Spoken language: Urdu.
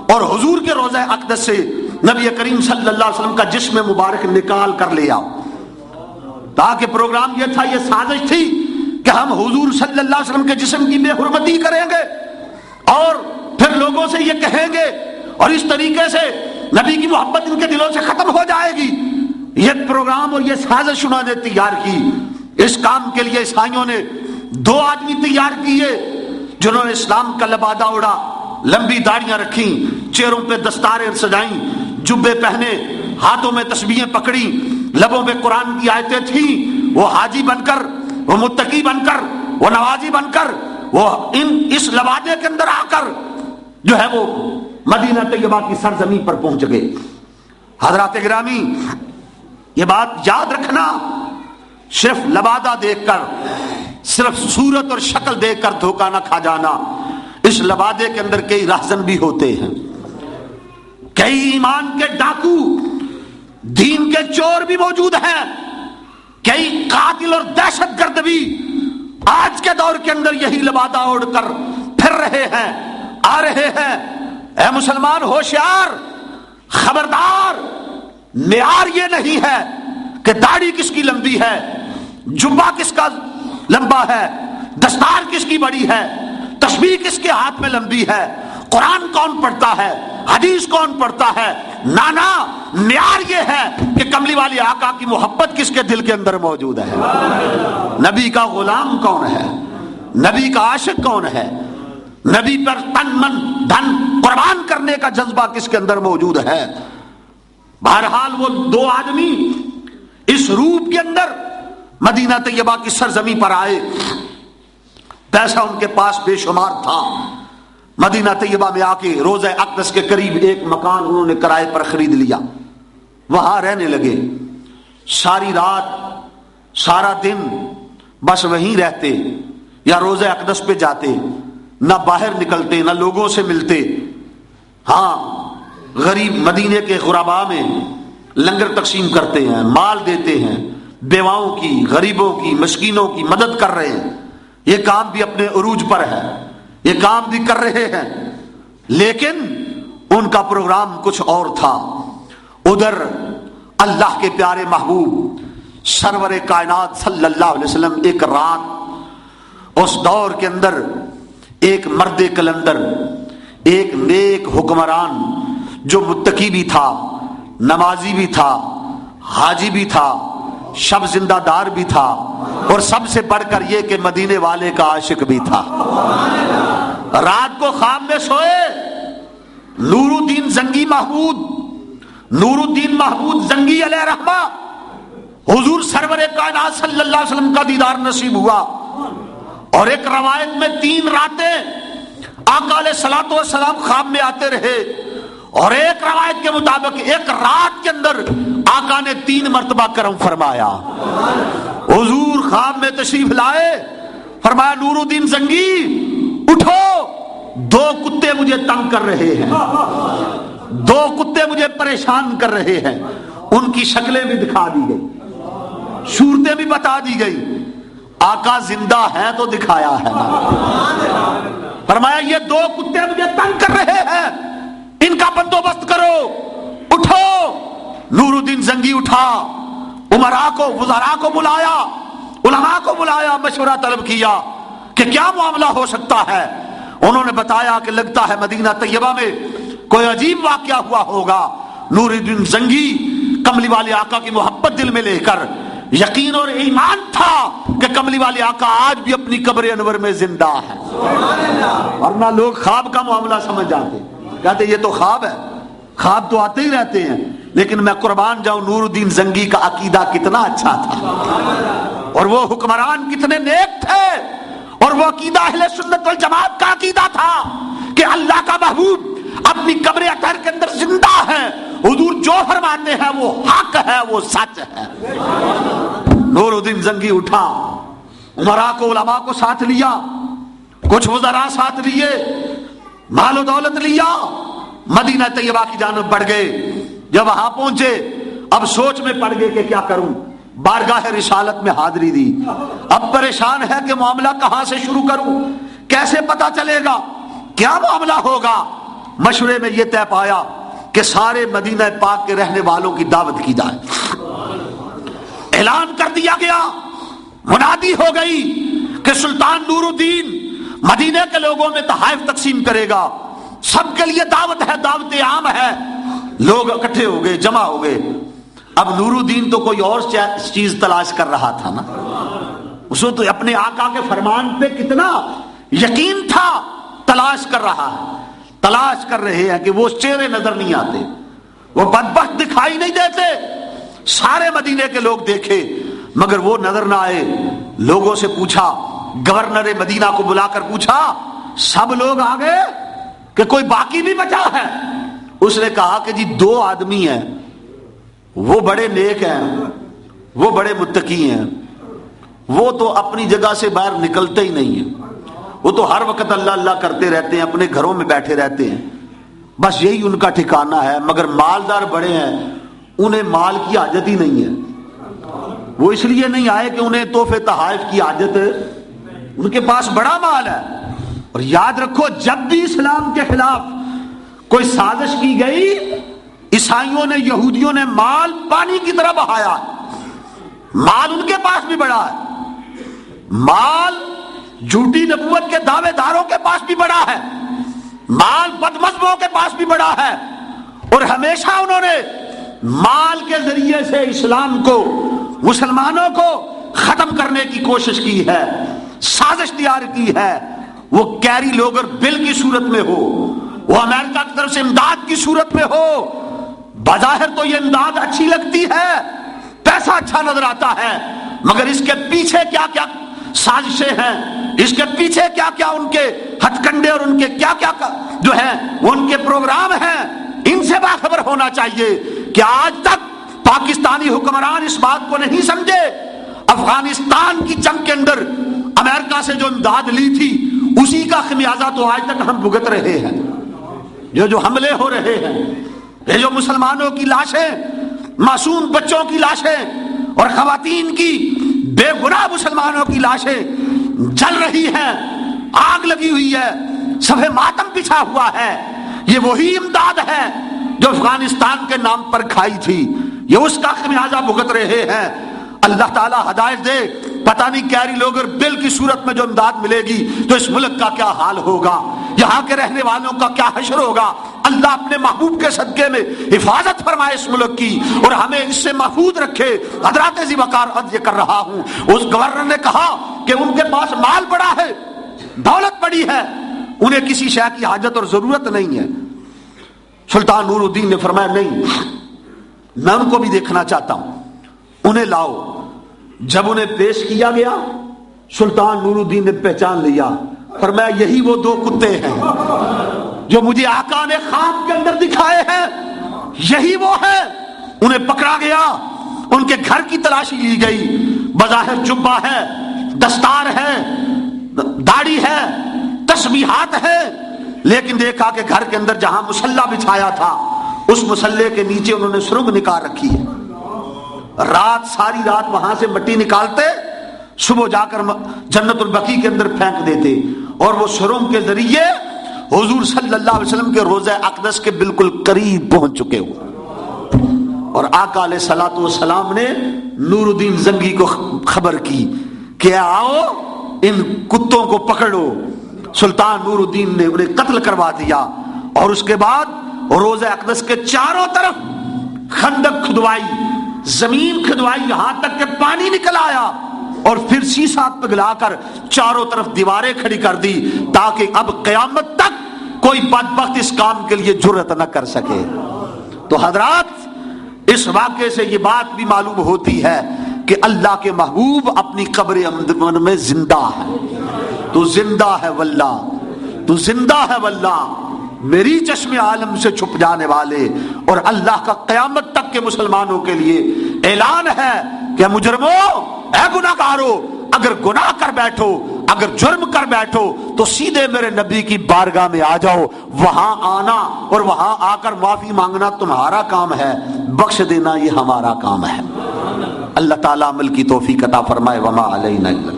اور حضور کے روضہ اقدس سے نبی کریم صلی اللہ علیہ وسلم کا جسم مبارک نکال کر لے آؤ. تاکہ پروگرام یہ تھا، یہ سازش تھی کہ ہم حضور صلی اللہ علیہ وسلم کے جسم کی بے حرمتی کریں گے اور پھر لوگوں سے یہ کہیں گے، اور اس طریقے سے نبی کی محبت ان کے دلوں سے ختم ہو جائے گی. یہ پروگرام اور یہ سازش انہوں نے تیار کی. اس کام کے لیے عیسائیوں نے 2 آدمی تیار کیے جنہوں نے اسلام کا لبادہ اڑا، لمبی داڑیاں رکھی، چہروں پہ دستاریں سجائیں، جبے پہنے، ہاتھوں میں تسبیحیں پکڑی، لبوں پہ قرآن کی آیتیں تھیں. وہ حاجی بن کر، وہ متقی بن کر، وہ نوازی بن کر، وہ اس لبادے کے اندر آ کر جو ہے وہ مدینہ طیبہ کی سرزمین پر پہنچ گئے. حضرات گرامی، یہ بات یاد رکھنا، صرف لبادہ دیکھ کر، صرف صورت اور شکل دیکھ کر دھوکہ نہ کھا جانا. اس لبادے کے اندر کئی راہزن بھی ہوتے ہیں، کئی ایمان کے ڈاکو، دین کے چور بھی موجود ہیں، کئی قاتل اور دہشت گرد بھی آج کے دور کے اندر یہی لبادہ اوڑھ کر پھر رہے ہیں، آ رہے ہیں. اے مسلمان ہوشیار، خبردار. معیار یہ نہیں ہے کہ داڑھی کس کی لمبی ہے، جبہ کس کا لمبا ہے، دستار کس کی بڑی ہے، تسبیح کس کے ہاتھ میں لمبی ہے، قرآن کون پڑھتا ہے، حدیث کون پڑھتا ہے. نانا، معیار یہ ہے کہ کملی والے آقا کی محبت کس کے دل کے اندر موجود ہے، نبی کا غلام کون ہے، نبی کا عاشق کون ہے، نبی پر تن من دھن قربان کرنے کا جذبہ کس کے اندر موجود ہے. بہرحال وہ 2 آدمی اس روپ کے اندر مدینہ طیبہ کی سرزمین پر آئے. پیسہ ان کے پاس بے شمار تھا. مدینہ طیبہ میں آ کے روضہ اقدس کے قریب ایک مکان انہوں نے کرائے پر خرید لیا. وہاں رہنے لگے. ساری رات، سارا دن بس وہیں رہتے یا روضہ اقدس پہ جاتے، نہ باہر نکلتے، نہ لوگوں سے ملتے. ہاں، غریب مدینے کے غرباء میں لنگر تقسیم کرتے ہیں، مال دیتے ہیں، بیواؤں کی، غریبوں کی، مسکینوں کی مدد کر رہے ہیں. یہ کام بھی اپنے عروج پر ہے، یہ کام بھی کر رہے ہیں. لیکن ان کا پروگرام کچھ اور تھا. ادھر اللہ کے پیارے محبوب سرور کائنات صلی اللہ علیہ وسلم ایک رات اس دور کے اندر ایک مرد کلندر، ایک نیک حکمران جو متقی بھی تھا، نمازی بھی تھا، حاجی بھی تھا، شب زندہ دار بھی تھا، اور سب سے بڑھ کر یہ کہ مدینے والے کا عاشق بھی تھا. رات کو خواب میں سوئے نور الدین زنگی محمود زنگی علیہ رحمہ، حضور سرور کائنات صلی اللہ علیہ وسلم کا دیدار نصیب ہوا. اور ایک روایت میں 3 راتیں آقا علیہ الصلوۃ والسلام خواب میں آتے رہے، اور ایک روایت کے مطابق ایک رات کے اندر آقا نے 3 مرتبہ کرم فرمایا. حضور خواب میں تشریف لائے، فرمایا نور الدین زنگی اٹھو، 2 کتے مجھے تنگ کر رہے ہیں، 2 کتے مجھے پریشان کر رہے ہیں. ان کی شکلیں بھی دکھا دی گئی، صورتیں بھی بتا دی گئی. آقا زندہ ہے تو دکھایا ہے نا. فرمایا یہ 2 کتے مجھے تنگ کر رہے ہیں، ان کا بندوبست کرو، اٹھو. نور الدین زنگی اٹھا، امراء کو، وزراء کو بلایا، علماء کو بلایا، مشورہ طلب کیا کہ کیا معاملہ ہو سکتا ہے. انہوں نے بتایا کہ لگتا ہے مدینہ طیبہ میں کوئی عجیب واقعہ ہوا ہوگا. نور الدین زنگی کملی والے آقا کی محبت دل میں لے کر، یقین اور ایمان تھا کہ کملی والے آقا آج بھی اپنی قبر انور میں زندہ ہے. ورنہ لوگ خواب کا معاملہ سمجھ جاتے، کہتے یہ تو خواب ہے، خواب تو آتے ہی رہتے ہیں. لیکن میں قربان جاؤں، نور الدین زنگی کا عقیدہ کتنا اچھا تھا، اور وہ حکمران کتنے نیک تھے، اور وہ عقیدہ اہل سنت والجماعت کا عقیدہ تھا کہ اللہ کا محبوب اپنی قبر اطہر کے اندر زندہ ہے. حضور جو فرماتے ہیں وہ حق ہے، وہ سچ ہے. نور الدین زنگی اٹھا، امراء کو، علماء کو ساتھ لیا، کچھ وزراء ساتھ لیے، مال و دولت لیا، مدینہ طیبہ کی جانب بڑھ گئے. جب وہاں پہنچے اب سوچ میں پڑ گئے کہ کیا کروں. بارگاہ رسالت میں حاضری دی. اب پریشان ہے کہ معاملہ کہاں سے شروع کروں، کیسے پتا چلے گا، کیا معاملہ ہوگا. مشورے میں یہ طے پایا کہ سارے مدینہ پاک کے رہنے والوں کی دعوت کی جائے۔ اعلان کر دیا گیا، منادی ہو گئی کہ سلطان نور الدین مدینے کے لوگوں میں تحائف تقسیم کرے گا، سب کے لیے دعوت ہے، دعوت عام ہے۔ لوگ اکٹھے ہو گئے، جمع ہو گئے۔ اب نور الدین تو کوئی اور چیز تلاش کر رہا تھا نا، اس کو تو اپنے آقا کے فرمان پہ کتنا یقین تھا، تلاش کر رہا ہے، تلاش کر رہے ہیں کہ وہ چہرے نظر نہیں آتے، وہ بدبخت دکھائی نہیں دیتے۔ سارے مدینے کے لوگ دیکھے مگر وہ نظر نہ آئے۔ لوگوں سے پوچھا، گورنر مدینہ کو بلا کر پوچھا، سب لوگ آ گئے کہ کوئی باقی بھی بچا ہے؟ اس نے کہا کہ جی 2 آدمی ہیں، وہ بڑے نیک ہیں، وہ بڑے متقی ہیں، وہ تو اپنی جگہ سے باہر نکلتے ہی نہیں ہیں، وہ تو ہر وقت اللہ اللہ کرتے رہتے ہیں، اپنے گھروں میں بیٹھے رہتے ہیں، بس یہی ان کا ٹھکانہ ہے، مگر مالدار بڑے ہیں، انہیں مال کی حاجت ہی نہیں ہے۔ وہ اس لیے نہیں آئے کہ انہیں تحفے تحائف کی حاجت، ان کے پاس بڑا مال ہے۔ اور یاد رکھو، جب بھی اسلام کے خلاف کوئی سازش کی گئی، عیسائیوں نے، یہودیوں نے مال پانی کی طرح بہایا۔ مال ان کے پاس بھی بڑا ہے، مال جھوٹی نبوت کے دعوے داروں کے پاس بھی بڑا ہے، مال بدمذہبوں کے پاس بھی بڑا ہے، اور ہمیشہ انہوں نے مال کے ذریعے سے اسلام کو، مسلمانوں کو ختم کرنے کی کوشش کی ہے، سازش تیار کی ہے۔ وہ کیری لوگر بل کی صورت میں ہو، وہ امریکہ کی طرف سے امداد کی صورت میں ہو، بظاہر تو یہ امداد اچھی لگتی ہے، پیسہ اچھا نظر آتا ہے، مگر اس کے پیچھے کیا کیا سازشیں ہیں، اس کے پیچھے کیا کیا ان کے ہتھ کنڈے اور ان کے کیا کیا جو ہیں وہ ان کے پروگرام ہیں، ان سے باخبر ہونا چاہیے کہ آج تک پاکستانی حکمران اس بات کو نہیں سمجھے۔ افغانستان کی جنگ کے اندر امریکہ سے جو امداد لی تھی، اسی کا خمیازہ تو آج تک ہم بھگت رہے ہیں۔ یہ جو حملے ہو رہے ہیں، یہ جو مسلمانوں کی لاشیں، معصوم بچوں کی لاشیں اور خواتین کی، بے گناہ مسلمانوں کی لاشیں جل رہی ہیں، آگ لگی ہوئی ہے، صفحے ماتم بچھا ہوا ہے، یہ وہی امداد ہے جو افغانستان کے نام پر کھائی تھی، یہ اس کا خمیازہ بھگت رہے ہیں۔ اللہ تعالیٰ ہدایت دے، پتہ نہیں کیری لوگر بل کی صورت میں جو امداد ملے گی تو اس ملک کا کیا حال ہوگا، یہاں کے رہنے والوں کا کیا حشر ہوگا۔ اللہ اپنے محبوب کے صدقے میں حفاظت فرمائے اس ملک کی اور ہمیں اس سے محفوظ رکھے۔ حضرات ذی وقار عرض یہ کر رہا ہوں، اس گورنر نے کہا کہ ان کے پاس مال بڑا ہے، دولت بڑی ہے، انہیں کسی شے کی حاجت اور ضرورت نہیں ہے۔ سلطان نور الدین نے فرمایا نہیں، میں ان کو بھی دیکھنا چاہتا ہوں، انہیں لاؤ۔ جب انہیں پیش کیا گیا، سلطان نور الدین نے پہچان لیا، فرمایا یہی وہ 2 کتے ہیں جو مجھے آقا نے خواب کے اندر دکھائے ہیں، یہی وہ ہے۔ انہیں پکڑا گیا، ان کے گھر کی تلاشی لی گئی، بظاہر جبہ ہے، دستار ہے، داڑھی ہے، تسبیحات ہے، لیکن دیکھا کہ گھر کے اندر جہاں مصلی بچھایا تھا، اس مصلی کے نیچے انہوں نے سرنگ نکال رکھی ہے۔ رات، ساری رات وہاں سے مٹی نکالتے، صبح جا کر جنت البقیع کے اندر پھینک دیتے، اور وہ سرنگ کے ذریعے حضور صلی اللہ علیہ وسلم کے روضہ اقدس کے بالکل قریب پہنچ چکے ہوئے۔ اور آقا علیہ الصلوۃ والسلام نے نور الدین زنگی کو خبر کی کہ آؤ ان کتوں کو پکڑو۔ سلطان نور الدین نے انہیں قتل کروا دیا، اور اس کے بعد روضہ اقدس کے چاروں طرف خندق کھدوائی، زمین کھدوائی، یہاں تک کہ پانی نکل آیا، اور پھر سیسا پگھلا کر چاروں طرف دیواریں کھڑی کر دی تاکہ اب قیامت تک کوئی بدبخت اس کام کے لیے جرأت نہ کر سکے۔ تو حضرات، اس واقعے سے یہ بات بھی معلوم ہوتی ہے کہ اللہ کے محبوب اپنی قبر امن میں زندہ ہے۔ تو زندہ ہے واللہ، تو زندہ ہے واللہ، میری چشم عالم سے چھپ جانے والے، اور اللہ کا قیامت تک کے مسلمانوں کے لیے اعلان ہے کہ مجرموں، اے گناہگارو، اگر گناہ کر بیٹھو، اگر جرم کر بیٹھو تو سیدھے میرے نبی کی بارگاہ میں آ جاؤ۔ وہاں آنا اور وہاں آ کر معافی مانگنا تمہارا کام ہے، بخش دینا یہ ہمارا کام ہے۔ اللہ تعالیٰ عمل کی توفیق عطا فرمائے۔ وما علینا الا